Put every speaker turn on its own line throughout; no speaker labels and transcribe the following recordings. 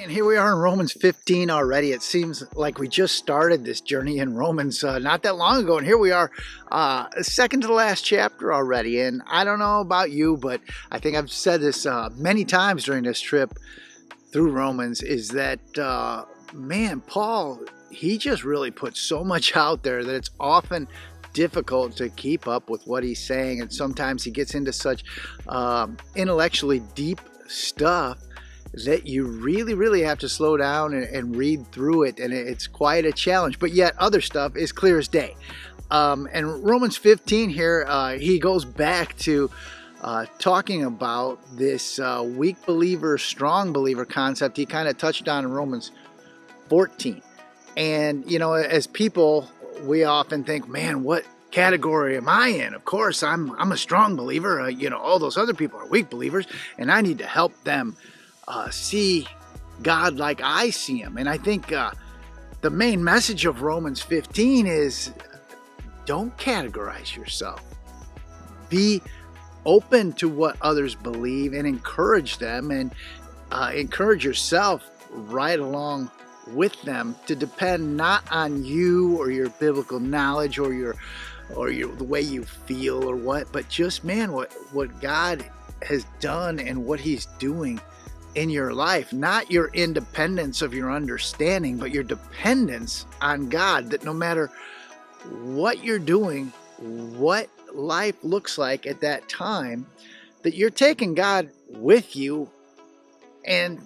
And here we are in Romans 15 already. It seems like we just started this journey in Romans not that long ago. And here we are, second to the last chapter already. And I don't know about you, but I think I've said this many times during this trip through Romans, is that, Paul, he just really puts so much out there that it's often difficult to keep up with what he's saying. And sometimes he gets into such intellectually deep stuff that you really have to slow down and read through it, and it's quite a challenge. But yet other stuff is clear as day. And Romans 15 here, he goes back to talking about this weak believer, strong believer concept he kind of touched on in Romans 14. And, you know, as people, we often think, man, what category am I in? Of course, I'm a strong believer. All those other people are weak believers, and I need to help them see God like I see him. And I think the main message of Romans 15 is don't categorize yourself. Be open to what others believe and encourage them, and encourage yourself right along with them to depend not on you or your biblical knowledge or the way you feel or what, but just, what God has done and what he's doing in your life, not your independence of your understanding, but your dependence on God, that no matter what you're doing, what life looks like at that time, that you're taking God with you and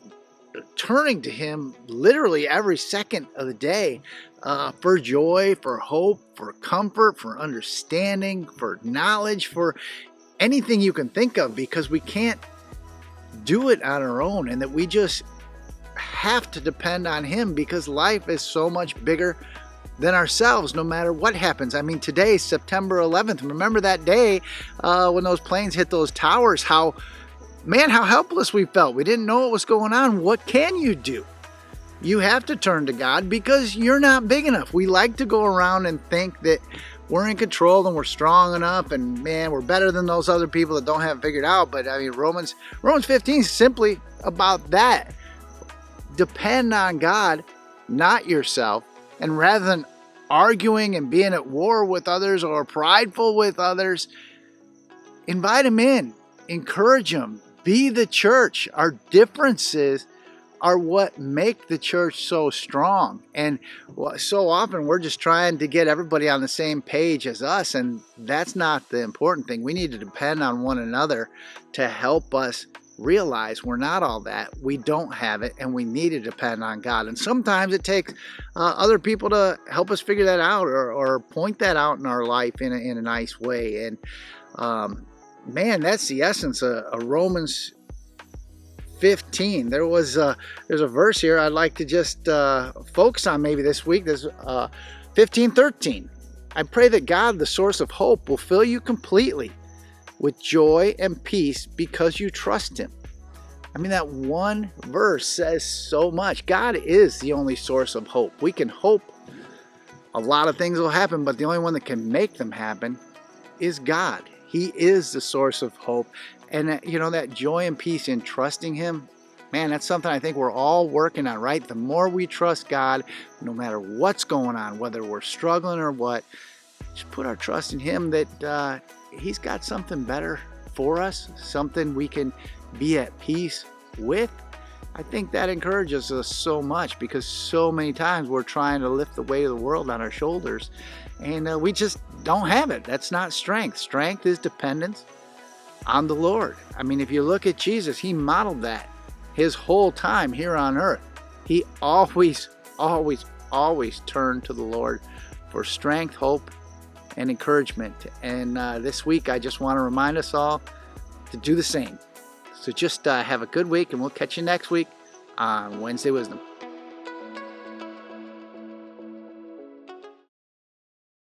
turning to him literally every second of the day for joy, for hope, for comfort, for understanding, for knowledge, for anything you can think of, because we can't do it on our own, and that we just have to depend on him, because life is so much bigger than ourselves no matter what happens. I mean, today, September 11th, remember that day when those planes hit those towers, how helpless we felt. We didn't know what was going on. What can you do? You have to turn to God, because you're not big enough. We like to go around and think that we're in control and we're strong enough, and we're better than those other people that don't have it figured out. But I mean, Romans 15 is simply about that. Depend on God, not yourself. And rather than arguing and being at war with others or prideful with others, invite them in, encourage them, be the church. Our differences are what make the church so strong. And so often we're just trying to get everybody on the same page as us, and that's not the important thing. We need to depend on one another to help us realize we're not all that. We don't have it, and we need to depend on God. And sometimes it takes other people to help us figure that out, or point that out in our life in a nice way. And that's the essence of Romans 15. There's a verse here I'd like to just focus on maybe this week. There's 15:13. I pray that God, the source of hope, will fill you completely with joy and peace because you trust him. I mean, that one verse says so much. God is the only source of hope. We can hope a lot of things will happen, but the only one that can make them happen is God. He is the source of hope. And that joy and peace in trusting him, that's something I think we're all working on, right? The more we trust God, no matter what's going on, whether we're struggling or what, just put our trust in him, that he's got something better for us, something we can be at peace with. I think that encourages us so much, because so many times we're trying to lift the weight of the world on our shoulders, and we just don't have it. That's not strength. Strength is dependence on the Lord. I mean, if you look at Jesus, he modeled that his whole time here on earth. He always turned to the Lord for strength, hope, and encouragement. And this week, I just want to remind us all to do the same. So just have a good week, and we'll catch you next week on Wednesday Wisdom.